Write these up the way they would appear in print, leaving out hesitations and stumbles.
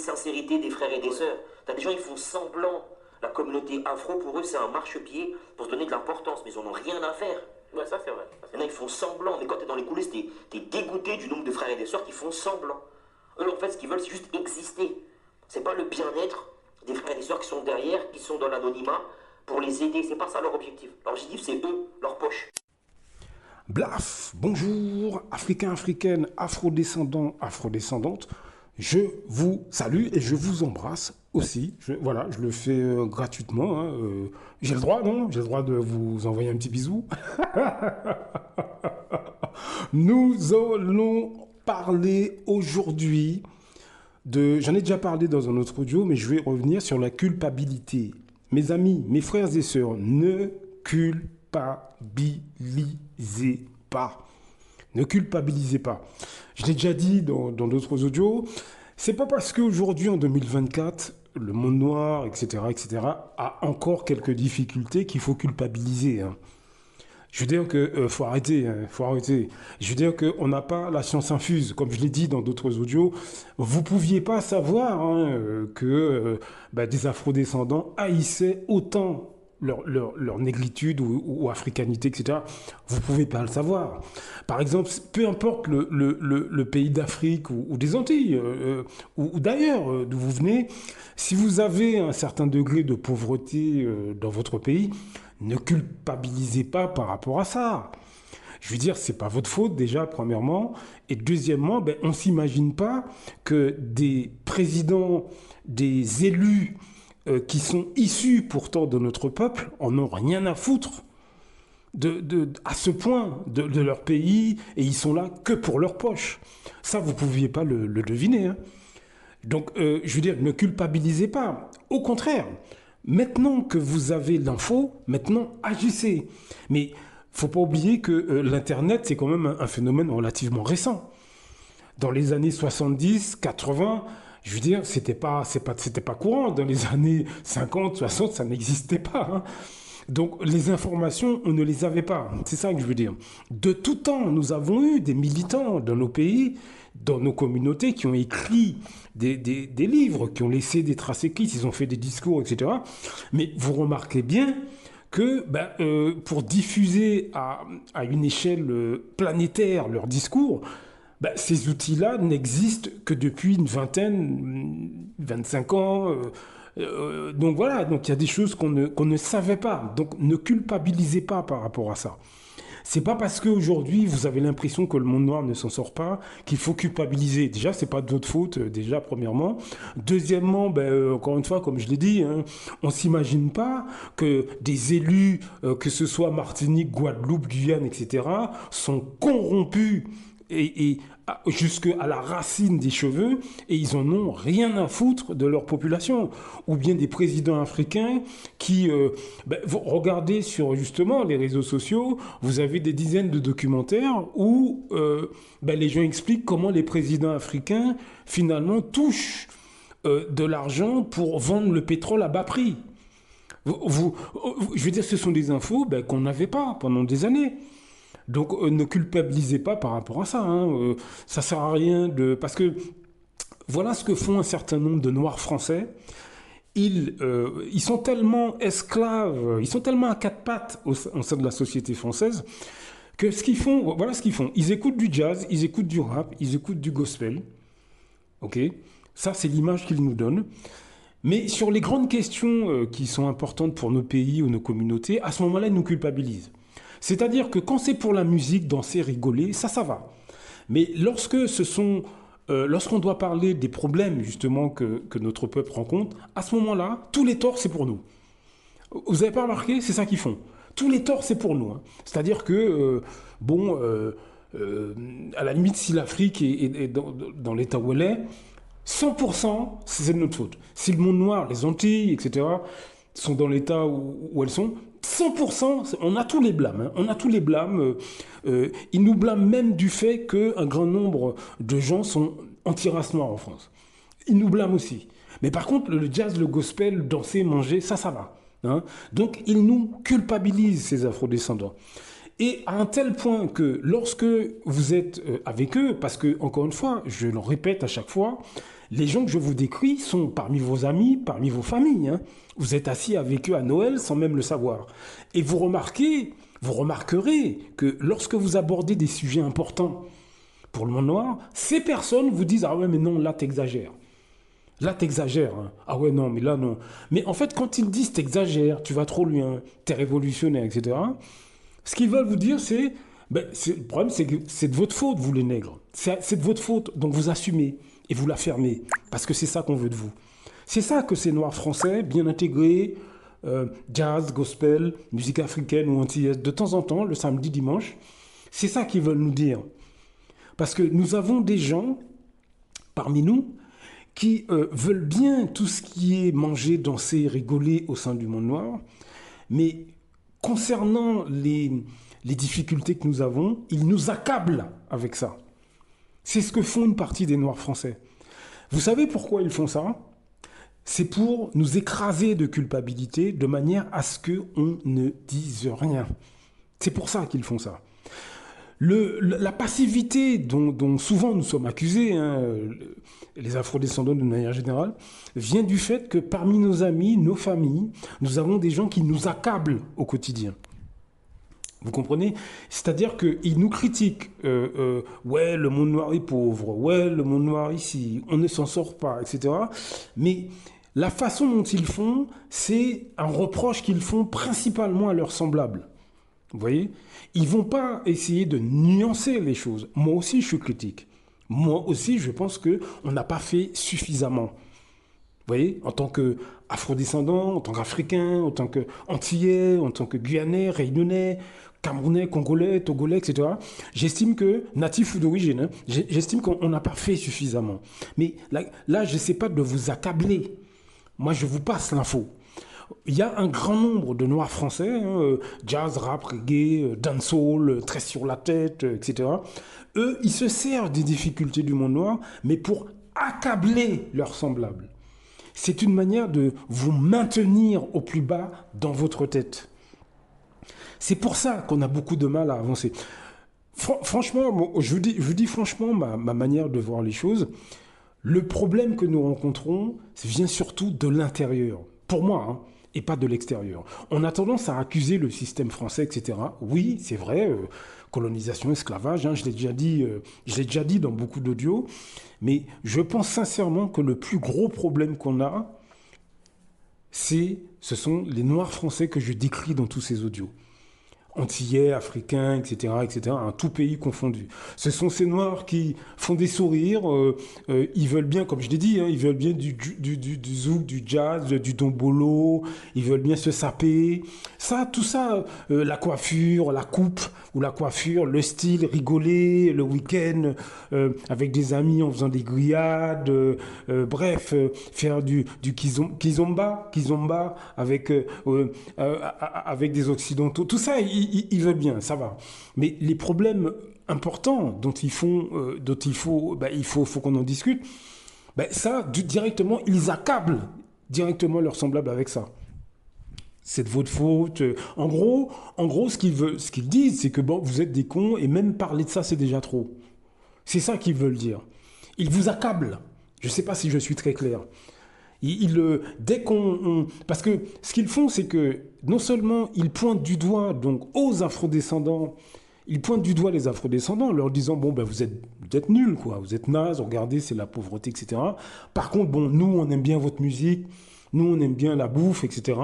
sincérité des frères et des sœurs. T'as des gens, ils font semblant. La communauté afro, pour eux, c'est un marchepied pour se donner de l'importance, mais ils en ont rien à faire. Ouais, ça c'est vrai. Il y en a, ils font semblant, mais quand t'es dans les coulisses, t'es dégoûté du nombre de frères et de sœurs qui font semblant. Eux, en fait, ce qu'ils veulent, c'est juste exister. C'est pas le bien-être des frères et des sœurs qui sont derrière, qui sont dans l'anonymat, pour les aider. C'est pas ça leur objectif. Leur objectif, c'est eux, leur poche. Blaf, bonjour, Africains, Africaines, Afrodescendants, Afrodescendantes. Je vous salue et je vous embrasse aussi. Voilà, je le fais gratuitement. Hein, j'ai le droit, non? J'ai le droit de vous envoyer un petit bisou. Nous allons parler aujourd'hui de... J'en ai déjà parlé dans un autre audio, mais je vais revenir sur la culpabilité. Mes amis, mes frères et sœurs, ne culpabilisez pas. Ne culpabilisez pas. Je l'ai déjà dit dans d'autres audios, c'est pas parce qu'aujourd'hui, en 2024, le monde noir, etc., a encore quelques difficultés qu'il faut culpabiliser. Hein. Je veux dire que faut arrêter, hein, faut arrêter. Je veux dire qu'on n'a pas la science infuse, comme je l'ai dit dans d'autres audios. Vous pouviez pas savoir hein, que des afrodescendants haïssaient autant leur négritude ou africanité, etc. Vous pouvez pas le savoir. Par exemple, peu importe le pays d'Afrique ou des Antilles, ou d'ailleurs d'où vous venez, si vous avez un certain degré de pauvreté dans votre pays, ne culpabilisez pas par rapport à ça. Je veux dire, c'est pas votre faute déjà, premièrement. Et deuxièmement, on s'imagine pas que des présidents, des élus qui sont issus pourtant de notre peuple en ont rien à foutre à ce point de leur pays et ils sont là que pour leur poche. Ça, vous ne pouviez pas le deviner. Hein. Donc, je veux dire, ne culpabilisez pas. Au contraire, maintenant que vous avez l'info, maintenant agissez. Mais faut pas oublier que l'Internet, c'est quand même un phénomène relativement récent. Dans les années 70, 80, je veux dire, c'était pas courant. Dans les années 50, 60, ça n'existait pas. Hein. Donc, les informations, on ne les avait pas. C'est ça que je veux dire. De tout temps, nous avons eu des militants dans nos pays, dans nos communautés, qui ont écrit des livres, qui ont laissé des traces écrites, ils ont fait des discours, etc. Mais vous remarquez bien que pour diffuser à une échelle planétaire leurs discours, ces outils-là n'existent que depuis une vingtaine, 25 ans. Donc voilà, donc il y a des choses qu'on ne savait pas. Donc ne culpabilisez pas par rapport à ça. C'est pas parce qu'aujourd'hui vous avez l'impression que le monde noir ne s'en sort pas qu'il faut culpabiliser. Déjà, c'est pas de votre faute, déjà, premièrement. Deuxièmement, encore une fois, comme je l'ai dit, hein, on s'imagine pas que des élus, que ce soit Martinique, Guadeloupe, Guyane, etc., sont corrompus et jusqu'à la racine des cheveux, et ils en ont rien à foutre de leur population. Ou bien des présidents africains qui... vous regardez sur justement les réseaux sociaux, vous avez des dizaines de documentaires où les gens expliquent comment les présidents africains finalement touchent de l'argent pour vendre le pétrole à bas prix. Je veux dire, ce sont des infos qu'on n'avait pas pendant des années. Donc ne culpabilisez pas par rapport à ça. Hein. Ça sert à rien de... Parce que voilà ce que font un certain nombre de Noirs français. Ils sont tellement esclaves, ils sont tellement à quatre pattes au sein de la société française que ce qu'ils font, voilà ce qu'ils font. Ils écoutent du jazz, ils écoutent du rap, ils écoutent du gospel. Ok, ça c'est l'image qu'ils nous donnent. Mais sur les grandes questions qui sont importantes pour nos pays ou nos communautés, à ce moment-là, ils nous culpabilisent. C'est-à-dire que quand c'est pour la musique, danser, rigoler, ça va. Mais lorsqu'on doit parler des problèmes justement que notre peuple rencontre, à ce moment-là, tous les torts, c'est pour nous. Vous n'avez pas remarqué? C'est ça qu'ils font. Tous les torts, c'est pour nous. Hein. C'est-à-dire que, à la limite, si l'Afrique est dans l'état où elle est, 100%, c'est de notre faute. Si le monde noir, les Antilles, etc., sont dans l'état où elles sont, 100%, on a tous les blâmes. Hein. On a tous les blâmes. Ils nous blâment même du fait qu'un grand nombre de gens sont anti-race noire en France. Ils nous blâment aussi. Mais par contre, le jazz, le gospel, danser, manger, ça va. Hein. Donc, ils nous culpabilisent, ces afrodescendants. Et à un tel point que lorsque vous êtes avec eux, parce que, encore une fois, je le répète à chaque fois, Les gens que je vous décris sont parmi vos amis, parmi vos familles. Hein. Vous êtes assis avec eux à Noël sans même le savoir. Et vous remarquerez que lorsque vous abordez des sujets importants pour le monde noir, ces personnes vous disent « Ah ouais, mais non, là, t'exagères. Là, t'exagères. Hein. Ah ouais, non, mais là, non. » Mais en fait, quand ils disent « T'exagères, tu vas trop loin, t'es révolutionnaire, etc. », ce qu'ils veulent vous dire, c'est le problème, c'est que c'est de votre faute, vous les nègres. C'est de votre faute, donc vous assumez et vous la fermez, parce que c'est ça qu'on veut de vous. C'est ça que ces noirs français, bien intégrés, jazz, gospel, musique africaine ou antillaise, de temps en temps, le samedi, dimanche, c'est ça qu'ils veulent nous dire. Parce que nous avons des gens, parmi nous, qui veulent bien tout ce qui est manger, danser, rigoler au sein du monde noir, mais concernant les difficultés que nous avons, ils nous accablent avec ça. C'est ce que font une partie des Noirs français. Vous savez pourquoi ils font ça? C'est pour nous écraser de culpabilité de manière à ce qu'on ne dise rien. C'est pour ça qu'ils font ça. La passivité dont souvent nous sommes accusés, hein, les afrodescendants d'une manière générale, vient du fait que parmi nos amis, nos familles, nous avons des gens qui nous accablent au quotidien. Vous comprenez? C'est-à-dire qu'ils nous critiquent. Ouais, le monde noir est pauvre. Ouais, le monde noir ici, on ne s'en sort pas, etc. Mais la façon dont ils font, c'est un reproche qu'ils font principalement à leurs semblables. Vous voyez? Ils ne vont pas essayer de nuancer les choses. Moi aussi, je suis critique. Moi aussi, je pense qu'on n'a pas fait suffisamment. Vous voyez, en tant qu'afrodescendant, en tant qu'Africain, en tant qu'Antillais, en tant que Guyanais, Réunionnais, Camerounais, Congolais, Togolais, etc. J'estime que, natif ou d'origine, hein, j'estime qu'on n'a pas fait suffisamment. Mais là je ne sais pas de vous accabler. Moi, je vous passe l'info. Il y a un grand nombre de Noirs français, hein, jazz, rap, reggae, dancehall, tresse sur la tête, etc. Eux, ils se servent des difficultés du monde noir, mais pour accabler leurs semblables. C'est une manière de vous maintenir au plus bas dans votre tête. C'est pour ça qu'on a beaucoup de mal à avancer. Franchement, je vous dis franchement ma manière de voir les choses. Le problème que nous rencontrons vient surtout de l'intérieur. Pour moi, hein, et pas de l'extérieur. On a tendance à accuser le système français, etc. Oui, c'est vrai, colonisation, esclavage, hein, je l'ai déjà dit dans beaucoup d'audios, mais je pense sincèrement que le plus gros problème qu'on a, ce sont les Noirs français que je décris dans tous ces audios. Antillais, africains, etc., un tout pays confondu. Ce sont ces Noirs qui font des sourires, ils veulent bien, comme je l'ai dit, hein, ils veulent bien du zouk, du jazz, du dombolo, ils veulent bien se saper. Ça, tout ça, la coiffure, la coupe ou la coiffure, le style, rigoler le week-end avec des amis en faisant des grillades, bref, faire du kizomba avec des occidentaux, tout ça, ils veulent bien, ça va. Mais les problèmes importants dont il faut qu'on en discute, ça, directement, ils accablent directement leurs semblables avec ça. C'est de votre faute. En gros, ce qu'ils disent, c'est que bon, vous êtes des cons et même parler de ça, c'est déjà trop. C'est ça qu'ils veulent dire. Ils vous accablent. Je ne sais pas si je suis très clair. Dès parce que ce qu'ils font, c'est que non seulement ils pointent du doigt donc aux afrodescendants, ils pointent du doigt les afrodescendants en leur disant bon vous êtes nuls quoi, vous êtes nazes, regardez c'est la pauvreté, etc. Par contre bon, nous on aime bien votre musique, nous on aime bien la bouffe, etc.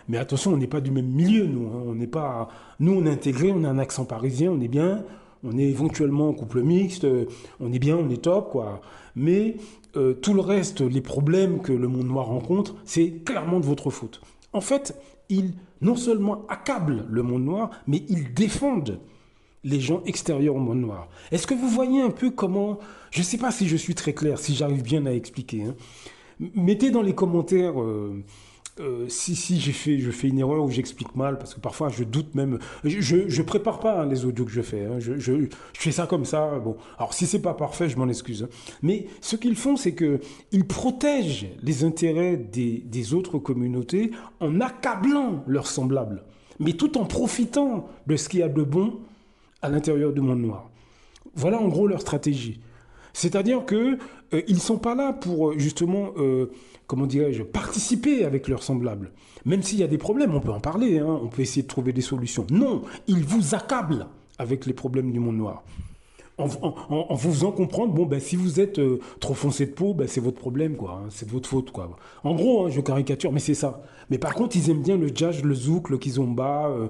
Mais attention, on n'est pas du même milieu, nous, hein. Nous on est intégrés, on a un accent parisien, on est bien. On est éventuellement en couple mixte, on est bien, on est top, quoi. Mais tout le reste, les problèmes que le monde noir rencontre, c'est clairement de votre faute. En fait, ils non seulement accablent le monde noir, mais ils défendent les gens extérieurs au monde noir. Est-ce que vous voyez un peu comment... Je ne sais pas si je suis très clair, si j'arrive bien à expliquer. Hein. Mettez dans les commentaires... si je fais une erreur ou j'explique mal, parce que parfois je doute même, je prépare pas hein, les audios que je fais, hein, je fais ça comme ça, bon, alors si c'est pas parfait, je m'en excuse, hein. Mais ce qu'ils font, c'est qu'ils protègent les intérêts des autres communautés en accablant leurs semblables, mais tout en profitant de ce qu'il y a de bon à l'intérieur du monde noir. Voilà en gros leur stratégie. C'est-à-dire que ils sont pas là pour justement, comment dirais-je, participer avec leurs semblables. Même s'il y a des problèmes, on peut en parler, hein, on peut essayer de trouver des solutions. Non, ils vous accablent avec les problèmes du monde noir. En vous faisant comprendre, bon, ben, si vous êtes trop foncé de peau, ben, c'est votre problème, quoi, hein, c'est de votre faute, quoi. En gros, hein, je caricature, mais c'est ça. Mais par contre, ils aiment bien le jazz, le zouk, le kizomba,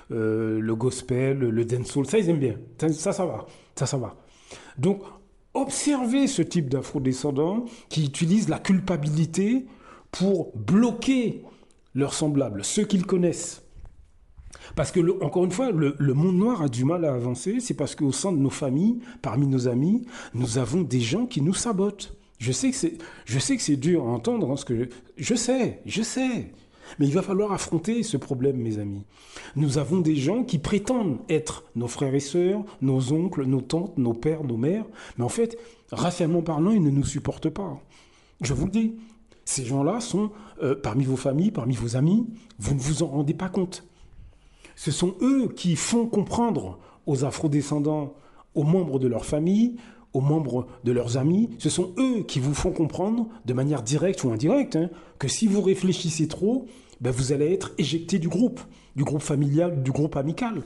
le gospel, le dancehall, ça, ils aiment bien. Ça va. Ça va. Donc, observez ce type d'afro-descendants qui utilisent la culpabilité pour bloquer leurs semblables, ceux qu'ils connaissent. Parce que, encore une fois, le monde noir a du mal à avancer, c'est parce qu'au sein de nos familles, parmi nos amis, nous avons des gens qui nous sabotent. Je sais que c'est dur à entendre, hein, ce que je sais. Mais il va falloir affronter ce problème, mes amis. Nous avons des gens qui prétendent être nos frères et sœurs, nos oncles, nos tantes, nos pères, nos mères, mais en fait, racialement parlant, ils ne nous supportent pas. Je vous le dis, ces gens-là sont parmi vos familles, parmi vos amis, vous ne vous en rendez pas compte. Ce sont eux qui font comprendre aux afrodescendants, aux membres de leur famille, aux membres de leurs amis, ce sont eux qui vous font comprendre, de manière directe ou indirecte, hein, que si vous réfléchissez trop, ben vous allez être éjecté du groupe familial, du groupe amical.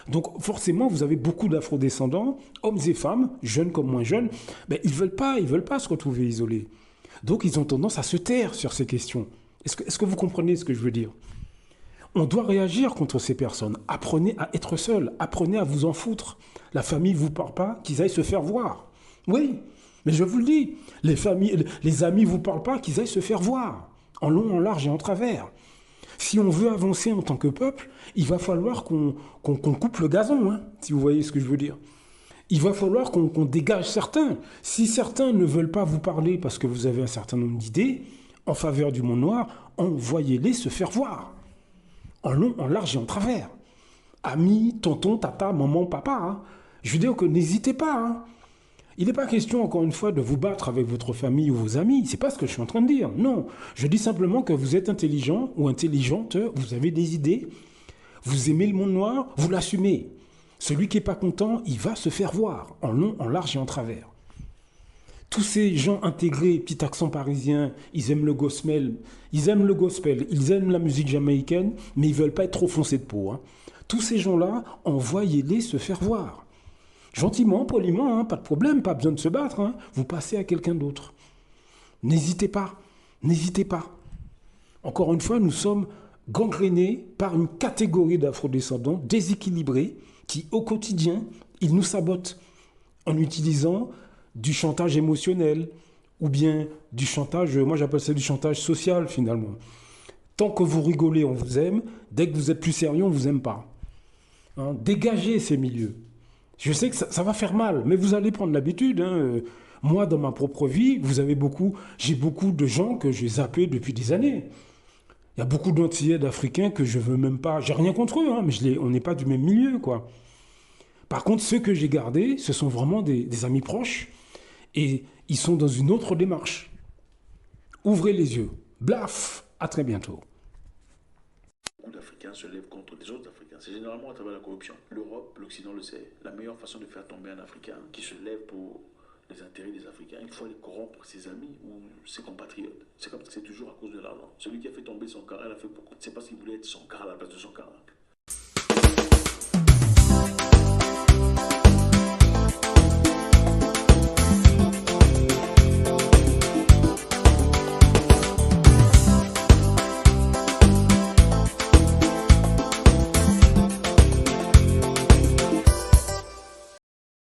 Donc forcément, vous avez beaucoup d'afrodescendants, hommes et femmes, jeunes comme moins jeunes, ben, ils veulent pas se retrouver isolés. Donc ils ont tendance à se taire sur ces questions. Est-ce que vous comprenez ce que je veux dire? On doit réagir contre ces personnes. Apprenez à être seul. Apprenez à vous en foutre. La famille ne vous parle pas, qu'ils aillent se faire voir. Oui, mais je vous le dis, les amis ne vous parlent pas, qu'ils aillent se faire voir. En long, en large et en travers. Si on veut avancer en tant que peuple, il va falloir qu'on coupe le gazon, hein, si vous voyez ce que je veux dire. Il va falloir qu'on dégage certains. Si certains ne veulent pas vous parler parce que vous avez un certain nombre d'idées en faveur du monde noir, envoyez-les se faire voir. En long, en large et en travers. Amis, tonton, tata, maman, papa. Hein. Je veux dire que n'hésitez pas. Hein. Il n'est pas question, encore une fois, de vous battre avec votre famille ou vos amis. C'est pas ce que je suis en train de dire. Non. Je dis simplement que vous êtes intelligent ou intelligente, vous avez des idées, vous aimez le monde noir, vous l'assumez. Celui qui n'est pas content, il va se faire voir, en long, en large et en travers. Tous ces gens intégrés, petit accent parisien, ils aiment le gospel, ils aiment la musique jamaïcaine, mais ils ne veulent pas être trop foncés de peau. Hein. Tous ces gens-là, envoyez-les se faire voir. Gentiment, poliment, hein, pas de problème, pas besoin de se battre. Hein. Vous passez à quelqu'un d'autre. N'hésitez pas, n'hésitez pas. Encore une fois, nous sommes gangrénés par une catégorie d'afrodescendants déséquilibrés qui, au quotidien, ils nous sabotent en utilisant du chantage émotionnel ou bien du chantage, moi j'appelle ça du chantage social finalement. Tant que vous rigolez, on vous aime. Dès que vous êtes plus sérieux, on vous aime pas. Hein, dégagez ces milieux. Je sais que ça va faire mal, mais vous allez prendre l'habitude. Hein. Moi, dans ma propre vie, j'ai beaucoup de gens que j'ai zappés depuis des années. Il y a beaucoup d'Antillais, d'Africains que je veux même pas. J'ai rien contre eux, hein, mais on n'est pas du même milieu, quoi. Par contre, ceux que j'ai gardés, ce sont vraiment des amis proches et ils sont dans une autre démarche. Ouvrez les yeux. Blaf, à très bientôt. Beaucoup d'Africains se lèvent contre des autres Africains. C'est généralement à travers la corruption. L'Europe, l'Occident le sait. La meilleure façon de faire tomber un Africain qui se lève pour les intérêts des Africains, il faut aller corrompre ses amis ou ses compatriotes. C'est comme ça, c'est toujours à cause de l'argent. Celui qui a fait tomber son car, elle a fait pourquoi? C'est parce qu'il voulait être son car à la place de son car.